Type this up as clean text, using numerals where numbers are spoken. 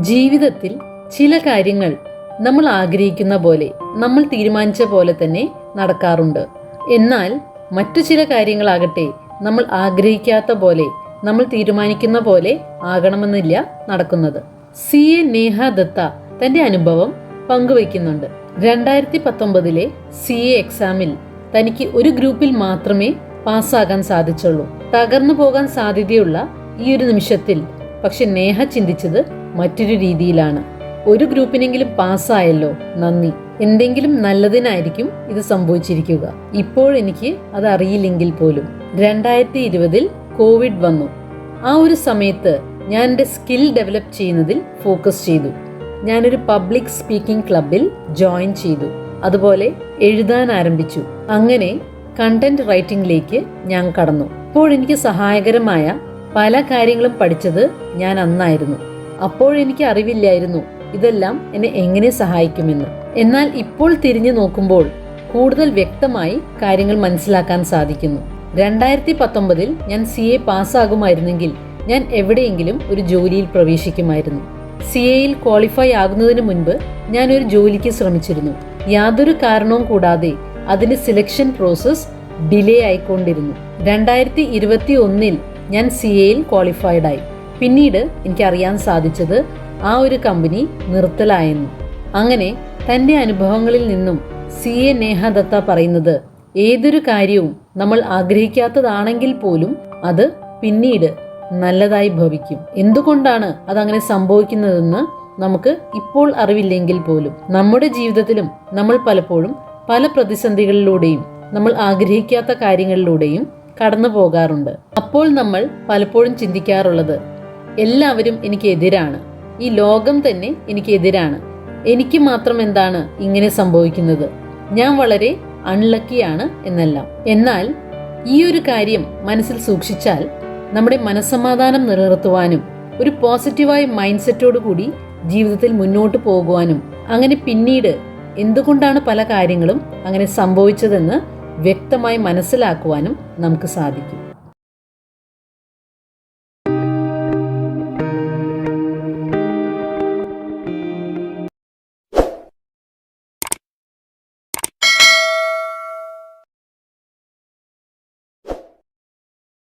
ജീവിതത്തിൽ ചില കാര്യങ്ങൾ നമ്മൾ ആഗ്രഹിക്കുന്ന പോലെ, നമ്മൾ തീരുമാനിച്ച പോലെ തന്നെ നടക്കാറുണ്ട്. എന്നാൽ മറ്റു ചില കാര്യങ്ങളാകട്ടെ നമ്മൾ ആഗ്രഹിക്കാത്ത പോലെ, നമ്മൾ തീരുമാനിക്കുന്ന പോലെ ആകണമെന്നില്ല നടക്കുന്നത്. CA നേഹ ദത്ത തന്റെ അനുഭവം പങ്കുവയ്ക്കുന്നുണ്ട്. 2019 CA എക്സാമിൽ തനിക്ക് ഒരു ഗ്രൂപ്പിൽ മാത്രമേ പാസ്സാകാൻ സാധിച്ചുള്ളൂ. തകർന്നു പോകാൻ സാധ്യതയുള്ള ഈ ഒരു നിമിഷത്തിൽ പക്ഷെ നേഹ ചിന്തിച്ചത് മറ്റൊരു രീതിയിലാണ്. ഒരു ഗ്രൂപ്പിനെങ്കിലും പാസ്സായല്ലോ, നന്ദി. എന്തെങ്കിലും നല്ലതിനായിരിക്കും ഇത് സംഭവിച്ചിരിക്കുക. ഇപ്പോഴെനിക്ക് അത് അറിയില്ലെങ്കിൽ പോലും. 2020 കോവിഡ് വന്നു. ആ ഒരു സമയത്ത് ഞാൻ എൻ്റെ സ്കിൽ ഡെവലപ്പ് ചെയ്യുന്നതിൽ ഫോക്കസ് ചെയ്തു. ഞാനൊരു പബ്ലിക് സ്പീക്കിംഗ് ക്ലബിൽ ജോയിൻ ചെയ്തു. അതുപോലെ എഴുതാൻ ആരംഭിച്ചു. അങ്ങനെ കണ്ടന്റ് റൈറ്റിംഗിലേക്ക് ഞാൻ കടന്നു. ഇപ്പോഴെനിക്ക് സഹായകരമായ പല കാര്യങ്ങളും പഠിച്ചത് ഞാൻ അന്നായിരുന്നു. അപ്പോഴെനിക്ക് അറിവില്ലായിരുന്നു ഇതെല്ലാം എന്നെ എങ്ങനെ സഹായിക്കുമെന്ന്. എന്നാൽ ഇപ്പോൾ തിരിഞ്ഞു നോക്കുമ്പോൾ കൂടുതൽ വ്യക്തമായി കാര്യങ്ങൾ മനസ്സിലാക്കാൻ സാധിക്കുന്നു. 2019 ഞാൻ CA പാസ്സാകുമായിരുന്നെങ്കിൽ ഞാൻ എവിടെയെങ്കിലും ഒരു ജോലിയിൽ പ്രവേശിക്കുമായിരുന്നു. CAയിൽ ക്വാളിഫൈ ആകുന്നതിന് മുൻപ് ഞാൻ ഒരു ജോലിക്ക് ശ്രമിച്ചിരുന്നു. യാതൊരു കാരണവും കൂടാതെ അതിന്റെ സെലക്ഷൻ പ്രോസസ് ഡിലേ ആയിക്കൊണ്ടിരുന്നു. 2021 ഞാൻ CAയിൽ ക്വാളിഫൈഡ് ആയി. പിന്നീട് എനിക്കറിയാൻ സാധിച്ചത് ആ ഒരു കമ്പനി നിർത്തലായെന്നു. അങ്ങനെ തന്റെ അനുഭവങ്ങളിൽ നിന്നും CA നേഹ ദത്ത പറയുന്നത്, ഏതൊരു കാര്യവും നമ്മൾ ആഗ്രഹിക്കാത്തതാണെങ്കിൽ പോലും അത് പിന്നീട് നല്ലതായി ഭവിക്കും. എന്തുകൊണ്ടാണ് അതങ്ങനെ സംഭവിക്കുന്നതെന്ന് നമുക്ക് ഇപ്പോൾ അറിവില്ലെങ്കിൽ പോലും നമ്മുടെ ജീവിതത്തിലും നമ്മൾ പലപ്പോഴും പല പ്രതിസന്ധികളിലൂടെയും നമ്മൾ ആഗ്രഹിക്കാത്ത കാര്യങ്ങളിലൂടെയും കടന്നു പോകാറുണ്ട്. അപ്പോൾ നമ്മൾ പലപ്പോഴും ചിന്തിക്കാറുള്ളത്, എല്ലാവരും എനിക്ക് എതിരാണ്, ഈ ലോകം തന്നെ എനിക്ക് എതിരാണ്, എനിക്ക് മാത്രം എന്താണ് ഇങ്ങനെ സംഭവിക്കുന്നത്, ഞാൻ വളരെ അൺലക്കിയാണ് എന്നെല്ലാം. എന്നാൽ ഈ ഒരു കാര്യം മനസ്സിൽ സൂക്ഷിച്ചാൽ നമ്മുടെ മനസ്സമാധാനം നിലനിർത്തുവാനും ഒരു പോസിറ്റീവായ മൈൻഡ് സെറ്റോടു കൂടി ജീവിതത്തിൽ മുന്നോട്ട് പോകുവാനും അങ്ങനെ പിന്നീട് എന്തുകൊണ്ടാണ് പല കാര്യങ്ങളും അങ്ങനെ സംഭവിച്ചതെന്ന് വ്യക്തമായി മനസ്സിലാക്കുവാനും നമുക്ക് സാധിക്കും.